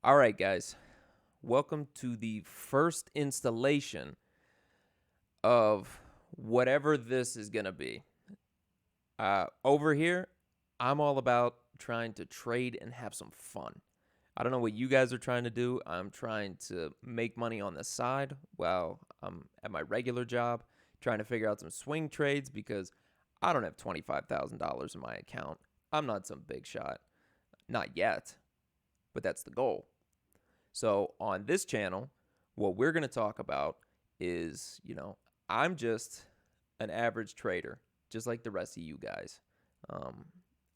All right, guys. Welcome to the first installation of whatever this is going to be. Over here, I'm all about trying to trade and have some fun. I don't know what you guys are trying to do. I'm trying to make money on the side while I'm at my regular job, trying to figure out some swing trades because I don't have $25,000 in my account. I'm not some big shot. Not yet, but that's the goal. So on this channel, what we're going to talk about is, I'm just an average trader, just like the rest of you guys. Um,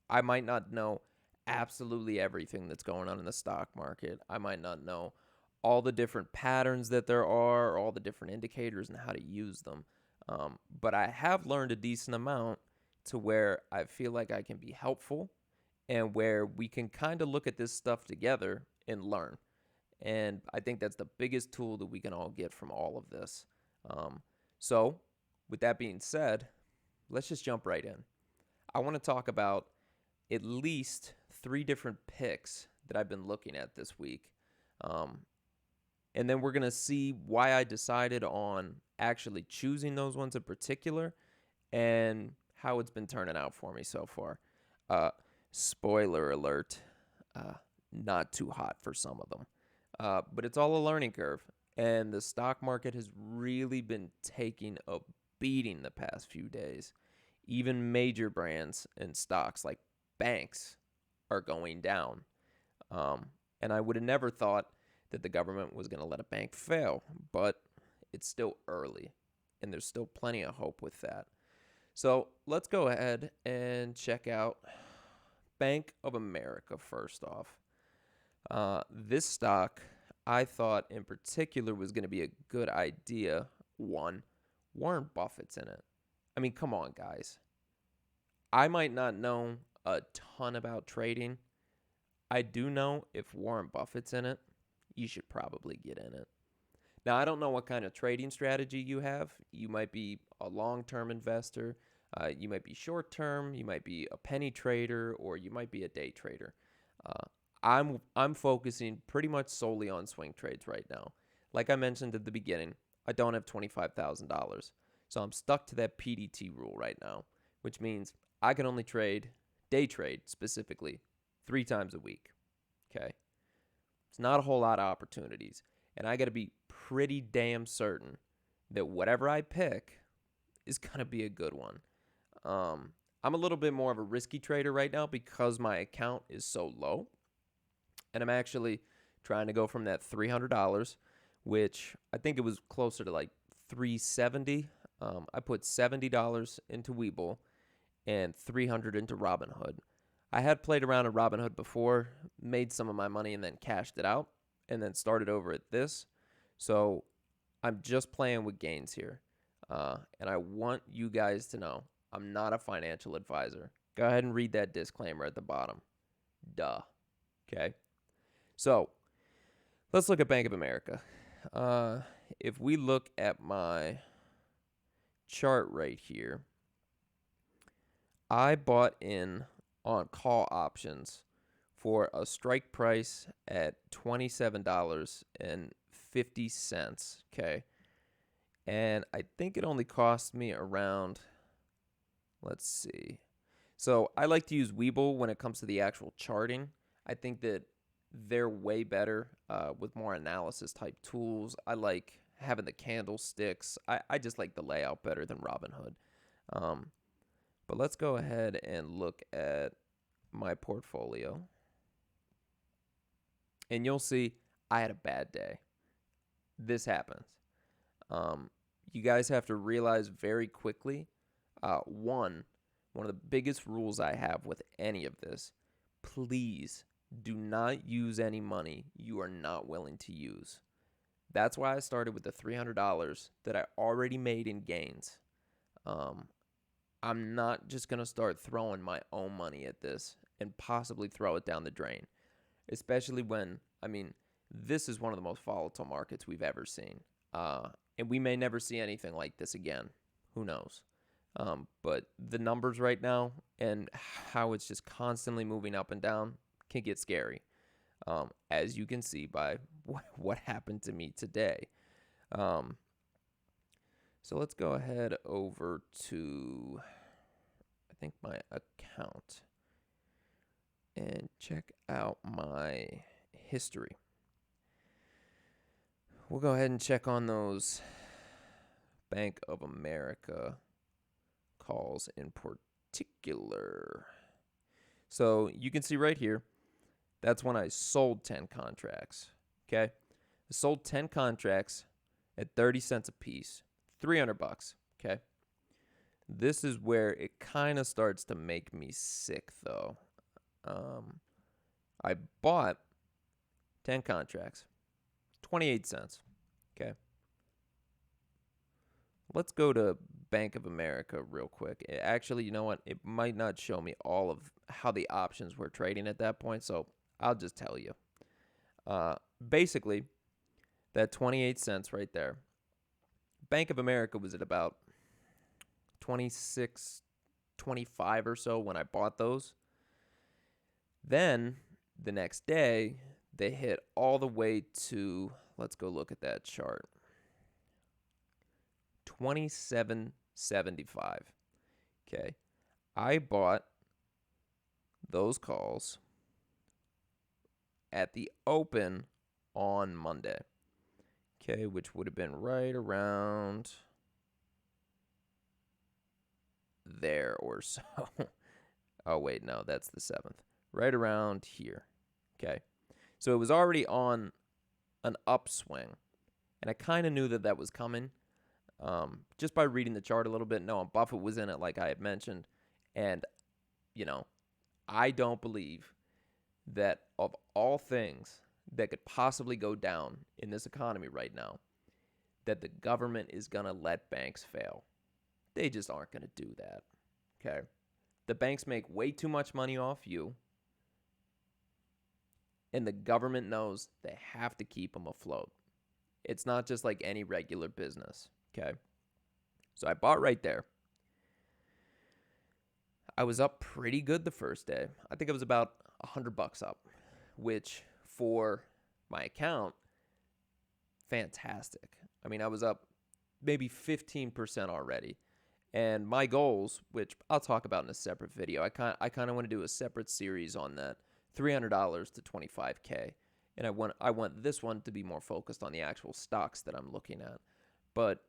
I might not know absolutely everything that's going on in the stock market. I might not know all the different patterns that there are, all the different indicators and how to use them. But I have learned a decent amount to where I feel like I can be helpful and where we can kind of look at this stuff together and learn. And I think that's the biggest tool that we can all get from all of this. So, with that being said, let's just jump right in. I want to talk about at least 3 different picks that I've been looking at this week. And then we're going to see why I decided on actually choosing those ones in particular and how it's been turning out for me so far. Spoiler alert, not too hot for some of them. But it's all a learning curve. And the stock market has really been taking a beating the past few days. Even major brands and stocks like banks are going down. And I would have never thought that the government was going to let a bank fail, but it's still early. And there's still plenty of hope with that. So let's go ahead and check out Bank of America first off. This stock, I thought in particular was going to be a good idea. One, Warren Buffett's in it. I mean, come on, guys. I might not know a ton about trading. I do know if Warren Buffett's in it, you should probably get in it. Now, I don't know what kind of trading strategy you have. You might be a long-term investor. You might be short-term. You might be a penny trader, or you might be a day trader. I'm focusing pretty much solely on swing trades right now. Like I mentioned at the beginning, I don't have $25,000. So I'm stuck to that PDT rule right now, which means I can only day trade specifically, 3 times a week. Okay. It's not a whole lot of opportunities. And I got to be pretty damn certain that whatever I pick is going to be a good one. I'm a little bit more of a risky trader right now because my account is so low. And I'm actually trying to go from that $300, which I think it was closer to like $370. I put $70 into Webull and $300 into Robinhood. I had played around in Robinhood before, made some of my money, and then cashed it out, and then started over at this. So I'm just playing with gains here. And I want you guys to know I'm not a financial advisor. Go ahead and read that disclaimer at the bottom. Duh. Okay. So let's look at Bank of America. If we look at my chart right here, I bought in on call options for a strike price at $27.50. Okay. And I think it only cost me around, let's see. So I like to use Webull when it comes to the actual charting. I think that they're way better with more analysis type tools. I like having the candlesticks. I just like the layout better than Robinhood. But let's go ahead and look at my portfolio. And you'll see I had a bad day. This happens. You guys have to realize very quickly, one of the biggest rules I have with any of this, please do not use any money you are not willing to use. That's why I started with the $300 that I already made in gains. I'm not just going to start throwing my own money at this and possibly throw it down the drain, especially when, this is one of the most volatile markets we've ever seen. And we may never see anything like this again. Who knows? But the numbers right now and how it's just constantly moving up and down can get scary. as you can see by what happened to me today. So let's go ahead over to, I think, my account and check out my history. We'll go ahead and check on those Bank of America calls in particular. So you can see right here, that's when I sold 10 contracts. Okay. I sold 10 contracts at 30 cents a piece, $300. Okay. This is where it kind of starts to make me sick, though. I bought 10 contracts, 28 cents. Okay. Let's go to Bank of America real quick. Actually, you know what? It might not show me all of how the options were trading at that point, so I'll just tell you. Basically, that 28 cents right there, Bank of America was at about 26, 25 or so when I bought those. Then the next day, they hit all the way to, let's go look at that chart, 27.75. Okay. I bought those calls at the open on Monday. Okay, which would have been right around there or so. Oh, wait, no, that's the 7th. Right around here. Okay. So it was already on an upswing, and I kind of knew that that was coming just by reading the chart a little bit. No, Buffett was in it, like I had mentioned, and, I don't believe that of all things that could possibly go down in this economy right now, that the government is going to let banks fail. They just aren't going to do that. Okay. The banks make way too much money off you, and the government knows they have to keep them afloat. It's not just like any regular business. Okay. So I bought right there. I was up pretty good the first day. I think it was about $100 up, which for my account, fantastic. I mean, I was up maybe 15% already. And my goals, which I'll talk about in a separate video, I kind of want to do a separate series on that, $300 to $25K. And I want this one to be more focused on the actual stocks that I'm looking at. But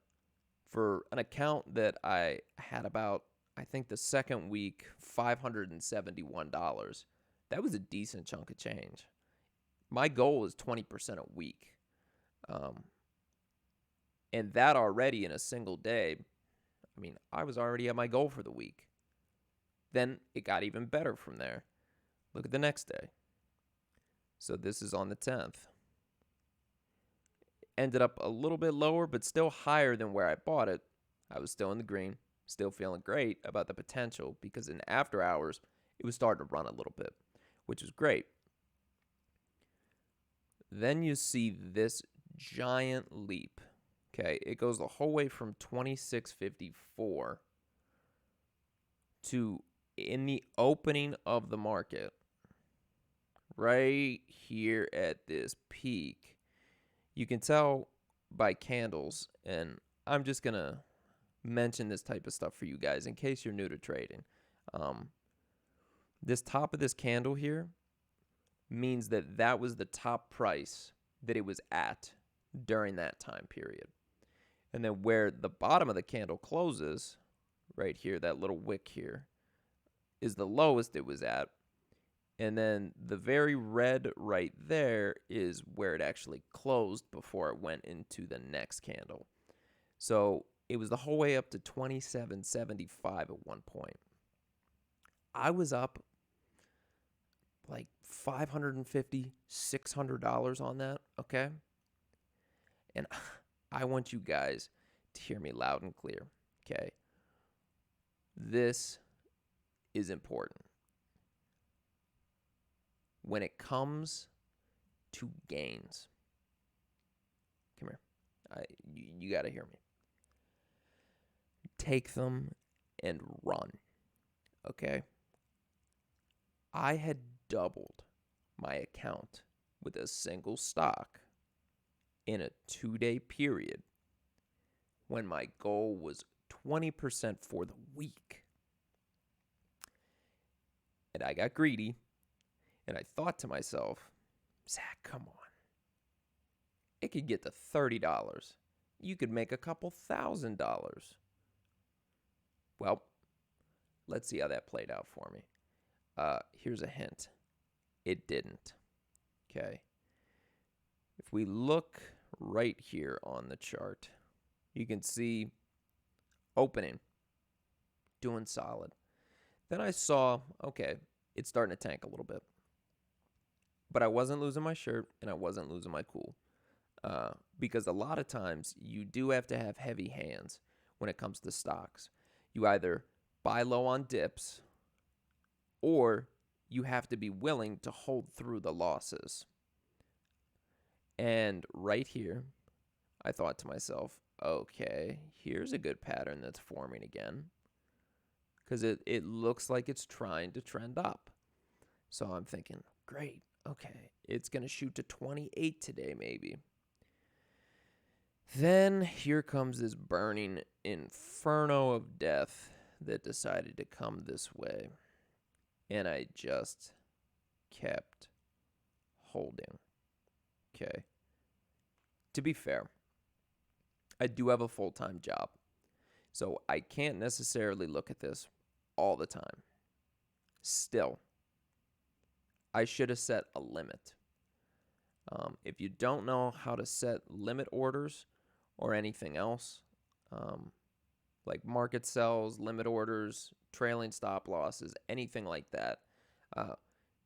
for an account that I had about, I think the second week, $571, that was a decent chunk of change. My goal is 20% a week. And that already in a single day, I mean, I was already at my goal for the week. Then it got even better from there. Look at the next day. So this is on the 10th. Ended up a little bit lower, but still higher than where I bought it. I was still in the green, still feeling great about the potential because in after hours, it was starting to run a little bit, which was great. Then you see this giant leap. Okay, it goes the whole way from 26.54 to in the opening of the market, right here at this peak. You can tell by candles, and I'm just going to mention this type of stuff for you guys in case you're new to trading. This top of this candle here means that that was the top price that it was at during that time period. And then where the bottom of the candle closes, right here, that little wick here, is the lowest it was at. And then the very red right there is where it actually closed before it went into the next candle. So it was the whole way up to 27.75 at one point. I was up like $550, $600 on that, okay? And I want you guys to hear me loud and clear, okay? This is important. When it comes to gains, come here. You got to hear me. Take them and run, okay? I had doubled my account with a single stock in a 2-day period when my goal was 20% for the week. And I got greedy and I thought to myself, Zach, come on. It could get to $30. You could make a couple $1,000. Well, let's see how that played out for me. Here's a hint. It didn't. Okay. If we look right here on the chart, you can see opening, doing solid. Then I saw, okay, it's starting to tank a little bit. But I wasn't losing my shirt and I wasn't losing my cool. Because a lot of times you do have to have heavy hands when it comes to stocks. You either buy low on dips or you have to be willing to hold through the losses. And right here, I thought to myself, okay, here's a good pattern that's forming again. Because it looks like it's trying to trend up. So I'm thinking, great, okay, it's going to shoot to 28 today maybe. Then here comes this burning inferno of death that decided to come this way. And I just kept holding. Okay. To be fair, I do have a full-time job. So I can't necessarily look at this all the time. Still, I should have set a limit. If you don't know how to set limit orders or anything else, like market sells, limit orders, trailing stop losses, anything like that,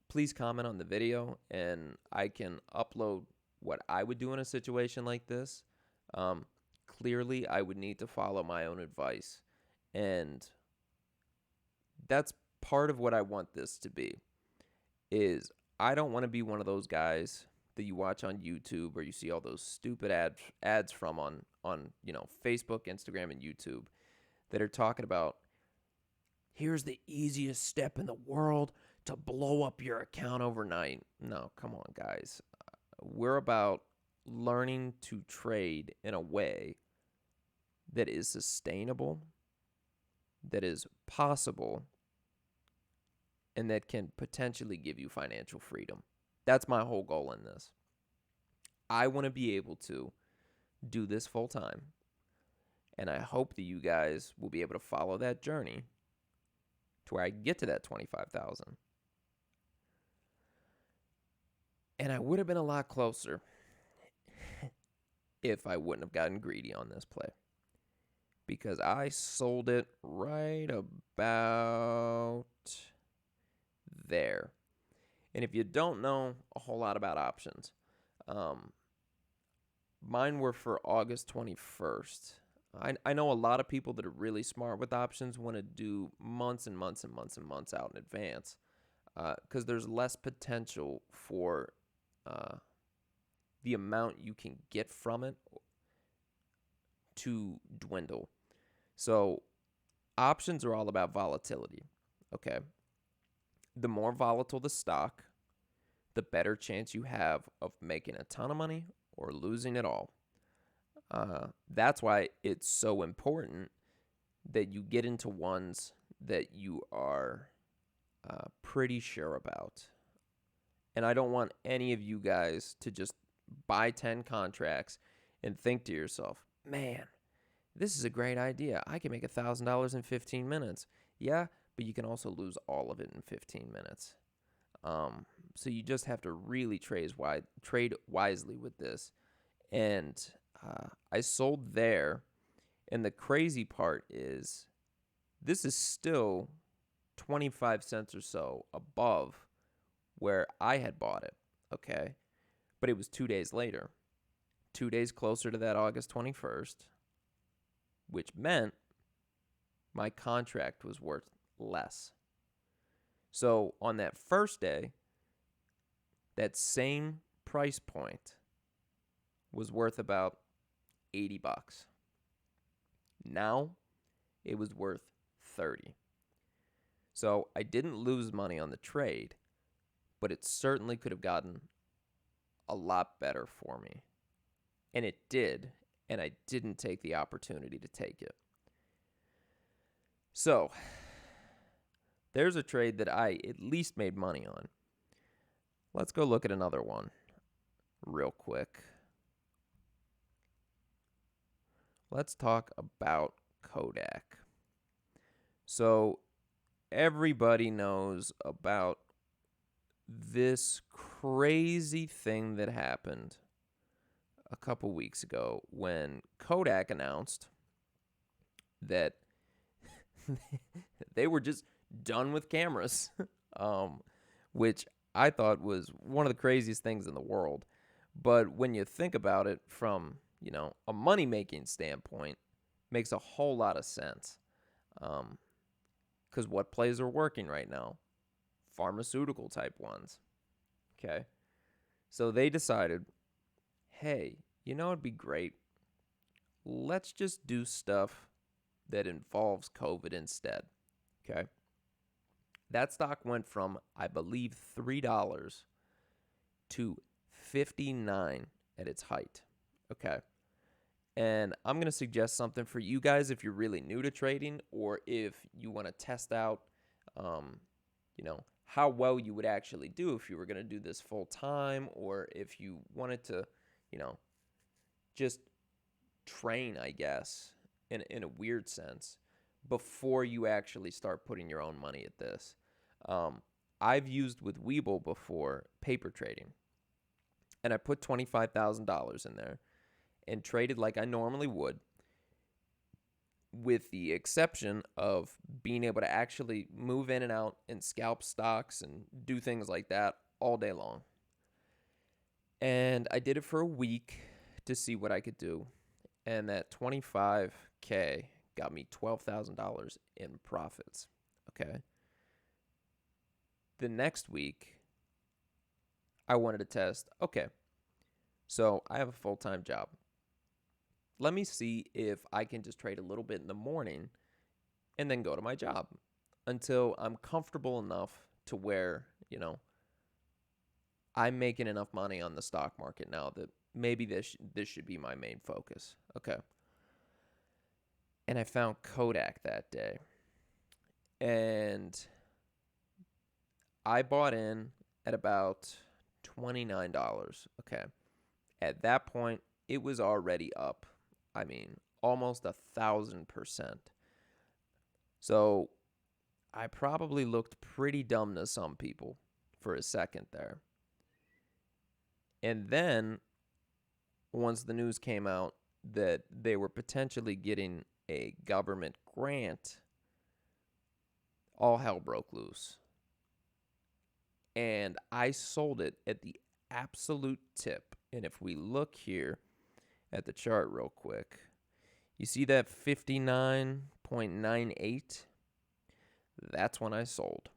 please comment on the video and I can upload what I would do in a situation like this. Clearly, I would need to follow my own advice. And that's part of what I want this to be, is I don't want to be one of those guys that you watch on YouTube or you see all those stupid ads from on Facebook, Instagram, and YouTube that are talking about, here's the easiest step in the world to blow up your account overnight. No, come on, guys. We're about learning to trade in a way that is sustainable, that is possible, and that can potentially give you financial freedom. That's my whole goal in this. I want to be able to do this full time, and I hope that you guys will be able to follow that journey to where I get to that 25,000. And I would have been a lot closer if I wouldn't have gotten greedy on this play. Because I sold it right about there. And if you don't know a whole lot about options, mine were for August 21st. I know a lot of people that are really smart with options want to do months and months and months and months out in advance because there's less potential for the amount you can get from it to dwindle. So options are all about volatility, okay? The more volatile the stock, the better chance you have of making a ton of money or losing it all. That's why it's so important that you get into ones that you are pretty sure about. And I don't want any of you guys to just buy 10 contracts and think to yourself, man, this is a great idea. I can make $1,000 in 15 minutes. Yeah, but you can also lose all of it in 15 minutes. So you just have to really trade wisely with this. And I sold there. And the crazy part is this is still 25 cents or so above where I had bought it. Okay. But it was 2 days later, 2 days closer to that August 21st, which meant my contract was worth less. So on that first day, that same price point was worth about $80. Now it was worth $30. So I didn't lose money on the trade, but it certainly could have gotten a lot better for me. And it did, and I didn't take the opportunity to take it. So, there's a trade that I at least made money on. Let's go look at another one real quick. Let's talk about Kodak. So, everybody knows about this crazy thing that happened a couple weeks ago when Kodak announced that they were just done with cameras, which I thought was one of the craziest things in the world. But when you think about it from, a money-making standpoint, makes a whole lot of sense. Because what plays are working right now? Pharmaceutical type ones. Okay. So they decided, hey, it'd be great. Let's just do stuff that involves COVID instead. Okay. That stock went from, I believe, $3 to $59 at its height. Okay. And I'm going to suggest something for you guys if you're really new to trading, or if you want to test out, how well you would actually do if you were going to do this full time, or if you wanted to, just train, I guess, in a weird sense, before you actually start putting your own money at this. I've used with Webull before paper trading, and I put $25,000 in there and traded like I normally would, with the exception of being able to actually move in and out and scalp stocks and do things like that all day long. And I did it for a week to see what I could do. And that $25K got me $12,000 in profits. Okay. The next week, I wanted to test, okay, so I have a full-time job. Let me see if I can just trade a little bit in the morning and then go to my job until I'm comfortable enough to where, I'm making enough money on the stock market now that maybe this should be my main focus. Okay. And I found Kodak that day. And I bought in at about $29. Okay. At that point, it was already up. I mean, almost 1,000%. So I probably looked pretty dumb to some people for a second there. And then once the news came out that they were potentially getting a government grant, all hell broke loose. And I sold it at the absolute tip. And if we look here at the chart real quick, you see that 59.98? That's when I sold.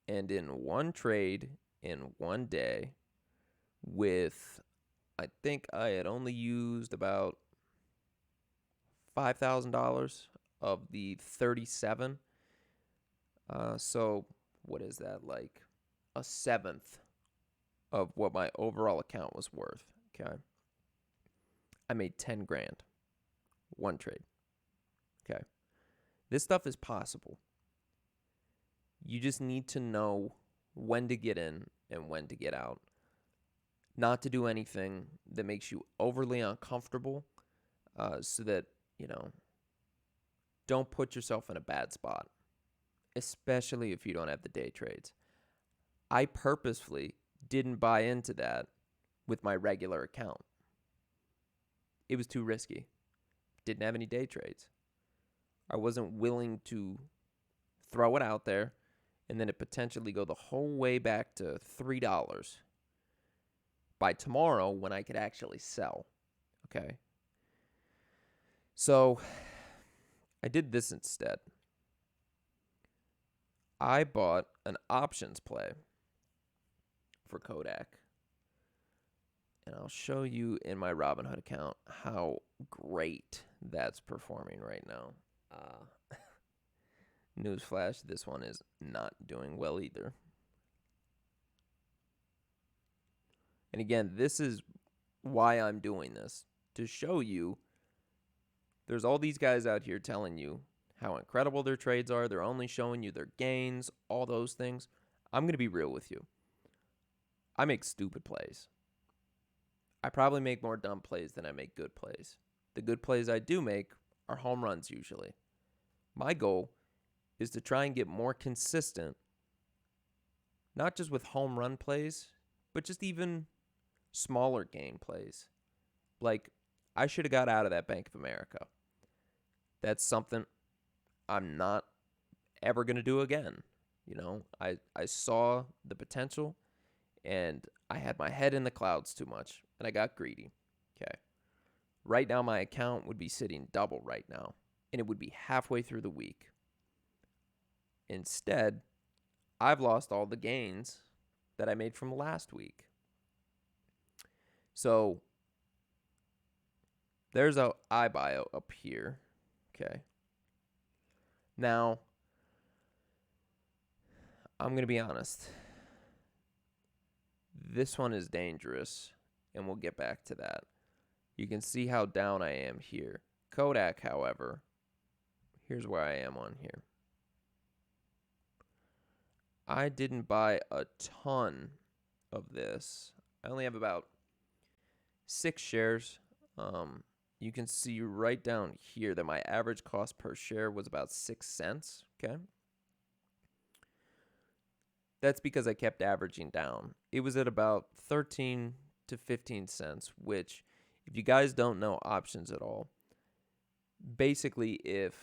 And in one trade, in one day, with, I think I had only used about $5,000 of the 37. So what is that, like a seventh of what my overall account was worth? Okay. I made 10 grand. One trade. Okay. This stuff is possible. You just need to know when to get in and when to get out. Not to do anything that makes you overly uncomfortable, so that, don't put yourself in a bad spot, especially if you don't have the day trades. I purposefully didn't buy into that with my regular account. It was too risky. Didn't have any day trades. I wasn't willing to throw it out there and then it potentially go the whole way back to $3 by tomorrow when I could actually sell. Okay. So I did this instead. I bought an options play for Kodak. And I'll show you in my Robinhood account how great that's performing right now. Newsflash, this one is not doing well either. And again, this is why I'm doing this, to show you there's all these guys out here telling you how incredible their trades are. They're only showing you their gains, all those things. I'm going to be real with you. I make stupid plays. I probably make more dumb plays than I make good plays. The good plays I do make are home runs usually. My goal is to try and get more consistent, not just with home run plays, but just even smaller game plays. Like, I should have got out of that Bank of America. That's something I'm not ever going to do again. You know, I saw the potential, and I had my head in the clouds too much, and I got greedy. Okay. Right now, my account would be sitting double right now, and it would be halfway through the week. Instead, I've lost all the gains that I made from last week. So there's a IBIO up here. Okay. Now, I'm going to be honest. This one is dangerous, and we'll get back to that. You can see how down I am here. KODK, however, here's where I am on here. I didn't buy a ton of this. I only have about 6 shares. You can see right down here that my average cost per share was about 6 cents. Okay. That's because I kept averaging down. It was at about 13 to 15 cents, which, if you guys don't know options at all, basically if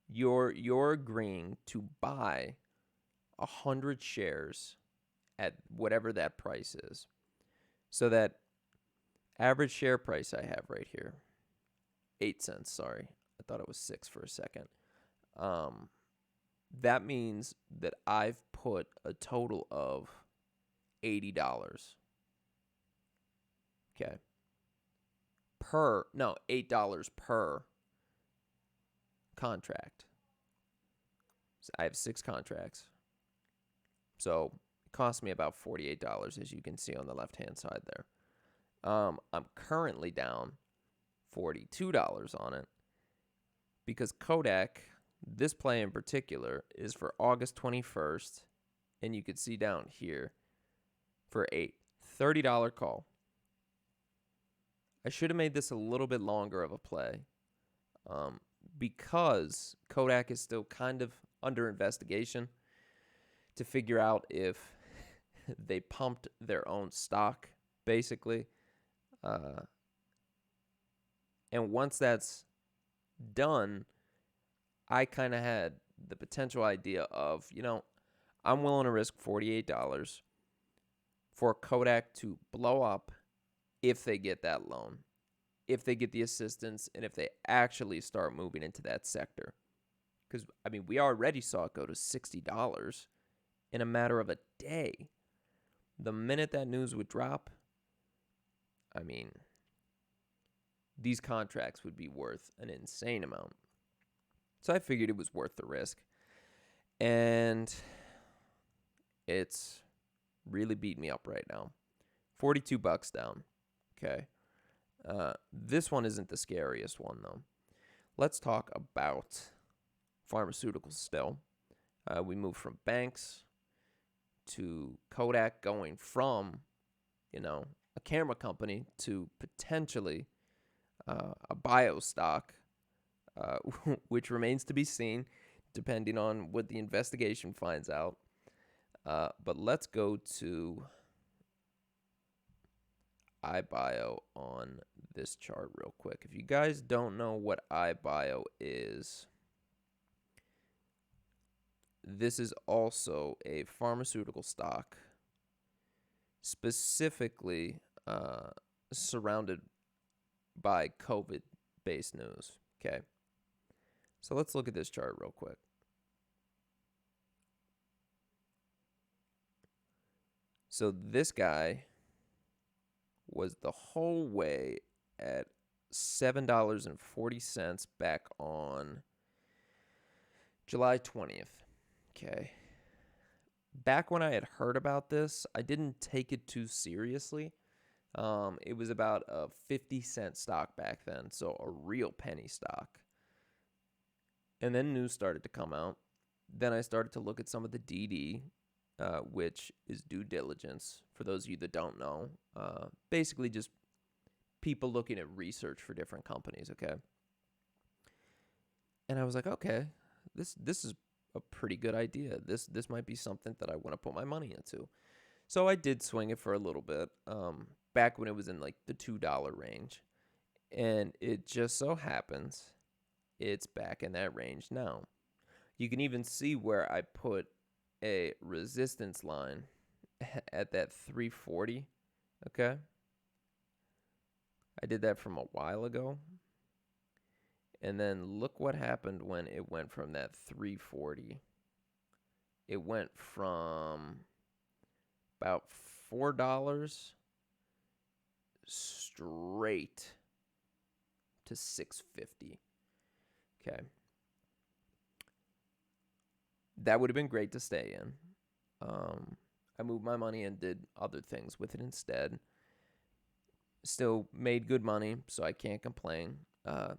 you're agreeing to buy 100 shares at whatever that price is. So that average share price I have right here, 8 cents, sorry. I thought it was 6 for a second. That means that I've put a total of $80. Okay. $8 per contract. So I have 6 contracts. So it cost me about $48, as you can see on the left-hand side there. I'm currently down $42 on it because KODK, this play in particular, is for August 21st, and you can see down here for a $30 call. I should have made this a little bit longer of a play because KODK is still kind of under investigation to figure out if they pumped their own stock, basically. And once that's done, I kind of had the potential idea of, I'm willing to risk $48 for KODK to blow up if they get that loan, if they get the assistance, and if they actually start moving into that sector. Because, we already saw it go to $60 in a matter of a day. The minute that news would drop, these contracts would be worth an insane amount. So I figured it was worth the risk. And it's really beat me up right now. $42 down. Okay. This one isn't the scariest one, though. Let's talk about pharmaceuticals still. We moved from banks to KODK, going from, a camera company to potentially a bio stock, which remains to be seen depending on what the investigation finds out. But let's go to IBIO on this chart real quick. If you guys don't know what IBIO is, this is also a pharmaceutical stock, specifically surrounded by COVID-based news. Okay. So let's look at this chart real quick. So this guy was the whole way at $7.40 back on July 20th. Okay. back when I had heard about this, I didn't take it too seriously. It was about a 50-cent stock back then, so a real penny stock. And then news started to come out. Then I started to look at some of the DD, which is due diligence. For those of you that don't know, basically just people looking at research for different companies, okay? And I was like, okay, this is a pretty good idea. This might be something that I want to put my money into. So I did swing it for a little bit, back when it was in like the $2 range. And it just so happens it's back in that range now. You can even see where I put a resistance line at that 340, okay? I did that from a while ago. And then look what happened when it went from that 340. It went from about $4 straight to $6.50. Okay. That would have been great to stay in. I moved my money and did other things with it instead. Still made good money, so I can't complain.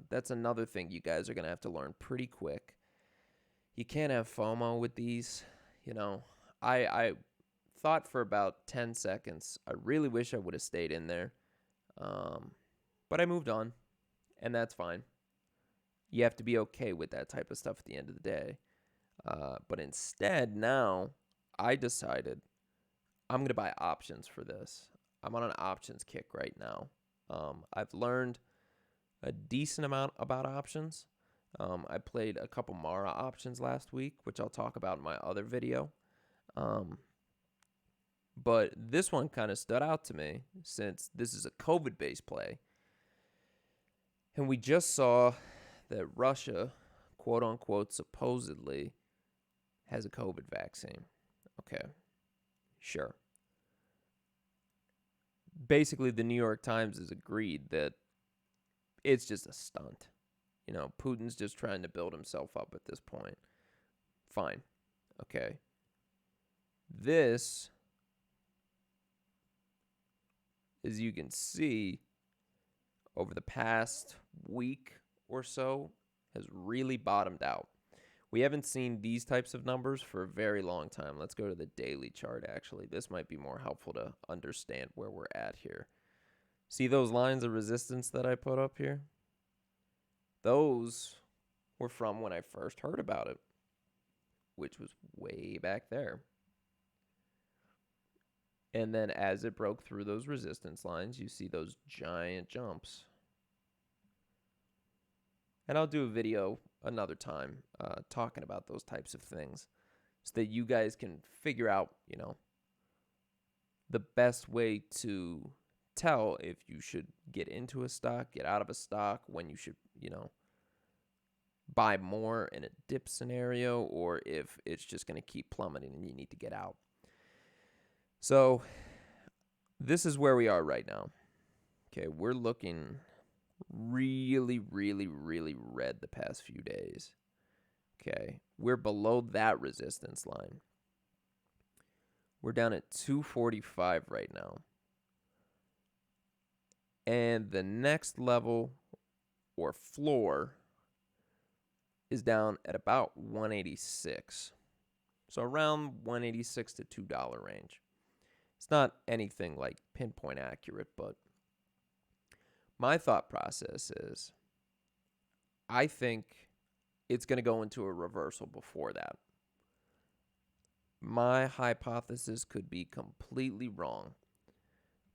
That's another thing you guys are going to have to learn pretty quick. You can't have FOMO with these. You know, I thought for about 10 seconds, I really wish I would have stayed in there. But I moved on, and that's fine. You have to be okay with that type of stuff at the end of the day. But instead, now, I decided I'm going to buy options for this. I'm on an options kick right now. I've learned a decent amount about options. I played a couple Mara options last week, which I'll talk about in my other video. But this one kind of stood out to me since this is a COVID-based play. And we just saw that Russia, quote unquote, supposedly has a COVID vaccine. Okay, sure. Basically, the New York Times has agreed that it's just a stunt. You know, Putin's just trying to build himself up at this point. Fine. Okay. This, as you can see, over the past week or so, has really bottomed out. We haven't seen these types of numbers for a very long time. Let's go to the daily chart, actually. This might be more helpful to understand where we're at here. See those lines of resistance that I put up here? Those were from when I first heard about it, which was way back there. And then as it broke through those resistance lines, you see those giant jumps. And I'll do a video another time talking about those types of things so that you guys can figure out, you know, the best way to tell if you should get into a stock, get out of a stock, when you should, you know, buy more in a dip scenario, or if it's just going to keep plummeting and you need to get out. So this is where we are right now. Okay, we're looking really, really, really red the past few days. Okay, we're below that resistance line. We're down at 245 right now. And the next level or floor is down at about 186. So around 186 to $2 range. It's not anything like pinpoint accurate, but my thought process is I think it's going to go into a reversal before that. My hypothesis could be completely wrong,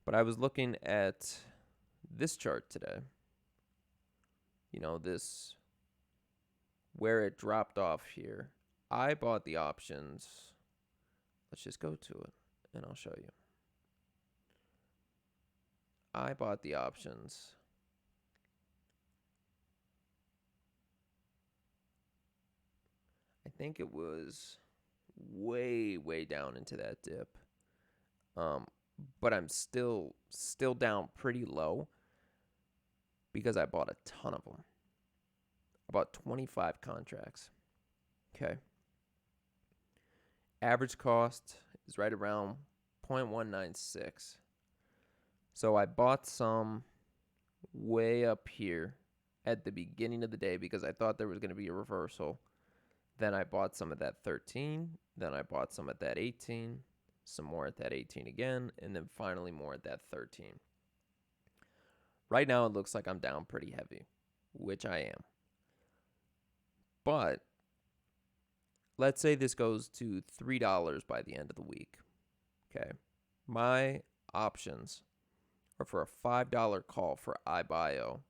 but I was looking at this chart today. You know, this, where it dropped off here. I bought the options. Let's just go to it and I'll show you. I bought the options I think it was way down into that dip. But I'm still down pretty low because I bought a ton of them. I bought 25 contracts. Okay. Average cost is right around 0.196. So I bought some way up here at the beginning of the day because I thought there was going to be a reversal. Then I bought some at that 13. Then I bought some at that 18. Some more at that 18 again. And then finally more at that 13. Right now it looks like I'm down pretty heavy, which I am. But let's say this goes to $3 by the end of the week. Okay. My options are for a $5 call for IBIO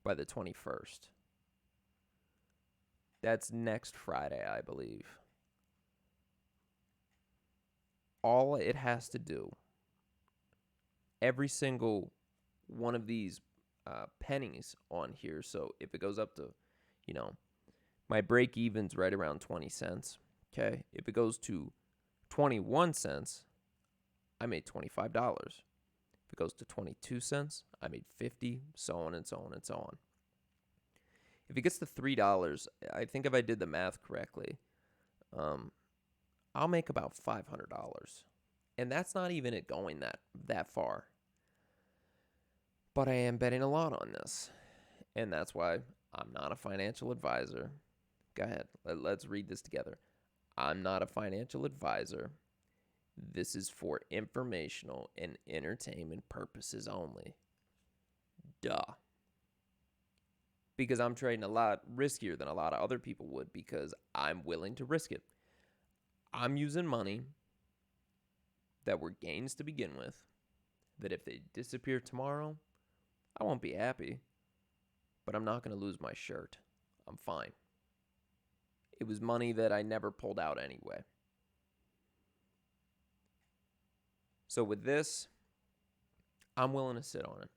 by the 21st. That's next Friday, I believe. All it has to do, every single one of these pennies on here, so if it goes up to, my break even's right around 20 cents. Okay. If it goes to 21 cents, I made $25. If it goes to 22 cents, I made 50, so on and so on and so on. If it gets to $3, I think if I did the math correctly, I'll make about $500. And that's not even it going that far. But I am betting a lot on this. And that's why I'm not a financial advisor. Go ahead. Let's read this together. I'm not a financial advisor. This is for informational and entertainment purposes only. Duh. Because I'm trading a lot riskier than a lot of other people would because I'm willing to risk it. I'm using money that were gains to begin with, that if they disappear tomorrow, I won't be happy, but I'm not going to lose my shirt. I'm fine. It was money that I never pulled out anyway. So with this, I'm willing to sit on it.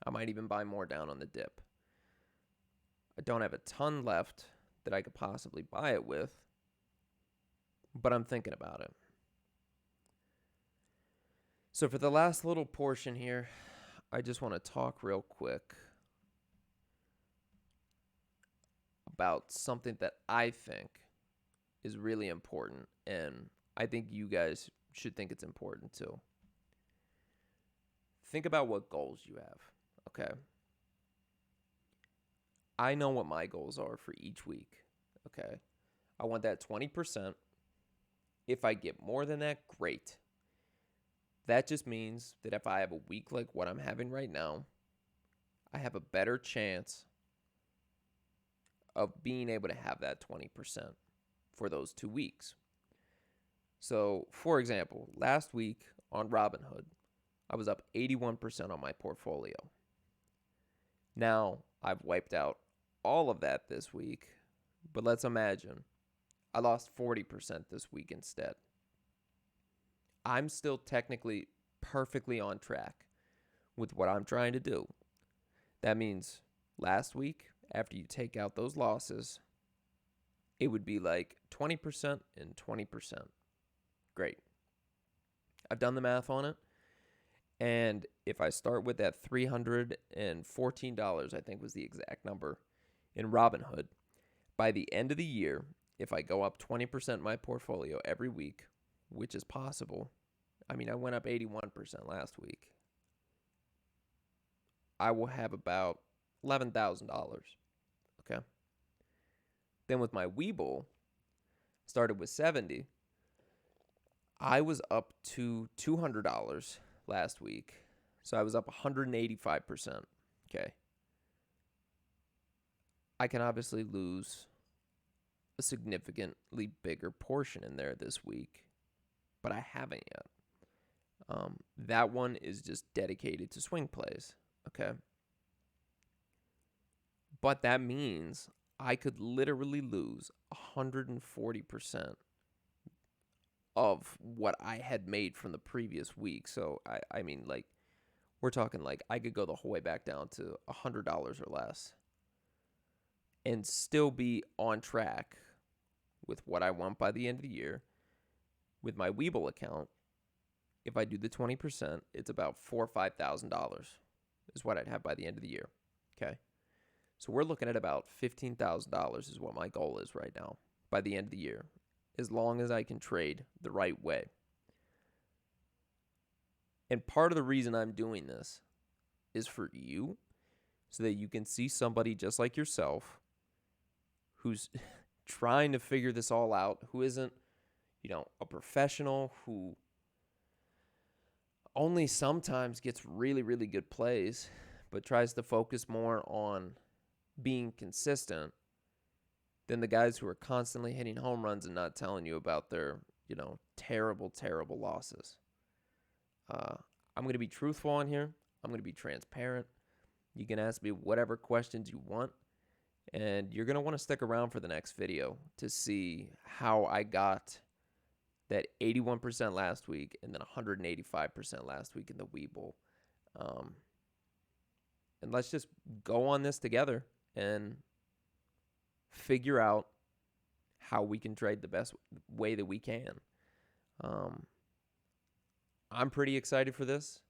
I might even buy more down on the dip. I don't have a ton left that I could possibly buy it with, but I'm thinking about it. So for the last little portion here, I just want to talk real quick about something that I think is really important, and I think you guys should think it's important too. Think about what goals you have, okay? I know what my goals are for each week, okay? I want that 20%. If I get more than that, great. That just means that if I have a week like what I'm having right now, I have a better chance of being able to have that 20% for those 2 weeks. So, for example, last week on Robinhood, I was up 81% on my portfolio. Now, I've wiped out all of that this week, but let's imagine I lost 40% this week instead. I'm still technically perfectly on track with what I'm trying to do. That means last week, after you take out those losses, it would be like 20% and 20%. Great. I've done the math on it. And if I start with that $314, I think was the exact number in Robinhood, by the end of the year, if I go up 20% my portfolio every week, which is possible. I mean, I went up 81% last week. I will have about $11,000. Okay. Then with my Webull, started with 70. I was up to $200 last week. So I was up 185%. Okay. I can obviously lose a significantly bigger portion in there this week, but I haven't yet. That one is just dedicated to swing plays, okay? But that means I could literally lose 140% of what I had made from the previous week. So, I mean, like, we're talking like I could go the whole way back down to $100 or less and still be on track with what I want by the end of the year. With my Webull account, if I do the 20%, it's about $4,000 or $5,000 is what I'd have by the end of the year. Okay. So we're looking at about $15,000 is what my goal is right now by the end of the year. as long as I can trade the right way. And part of the reason I'm doing this is for you, so that you can see somebody just like yourself who's trying to figure this all out, who isn't, a professional, who only sometimes gets really, really good plays, but tries to focus more on being consistent than the guys who are constantly hitting home runs and not telling you about their, terrible, terrible losses. I'm going to be truthful on here. I'm going to be transparent. You can ask me whatever questions you want, and you're going to want to stick around for the next video to see how I got that 81% last week and then 185% last week in the Webull. And let's just go on this together and figure out how we can trade the best way that we can. I'm pretty excited for this,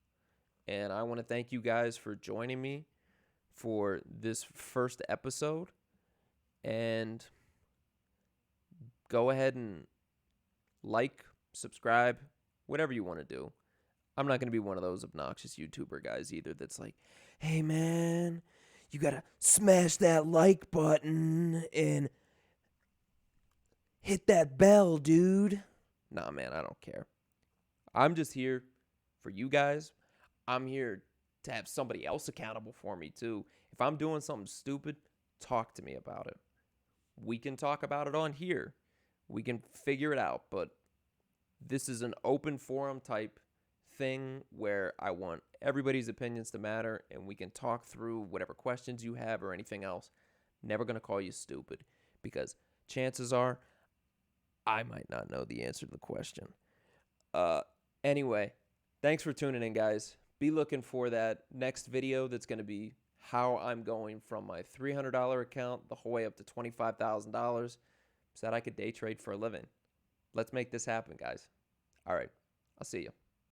and I want to thank you guys for joining me for this first episode. And go ahead and like, subscribe, whatever you want to do. I'm not going to be one of those obnoxious YouTuber guys either that's like, hey man, you got to smash that like button and hit that bell, dude. Nah, man, I don't care. I'm just here for you guys. I'm here to have somebody else accountable for me too. If I'm doing something stupid, talk to me about it. We can talk about it on here. We can figure it out, but this is an open forum type thing where I want everybody's opinions to matter, and we can talk through whatever questions you have or anything else. Never going to call you stupid, because chances are I might not know the answer to the question. Anyway, thanks for tuning in, guys. Be looking for that next video that's going to be how I'm going from my $300 account the whole way up to $25,000 so that I could day trade for a living. Let's make this happen, guys. All right. I'll see you.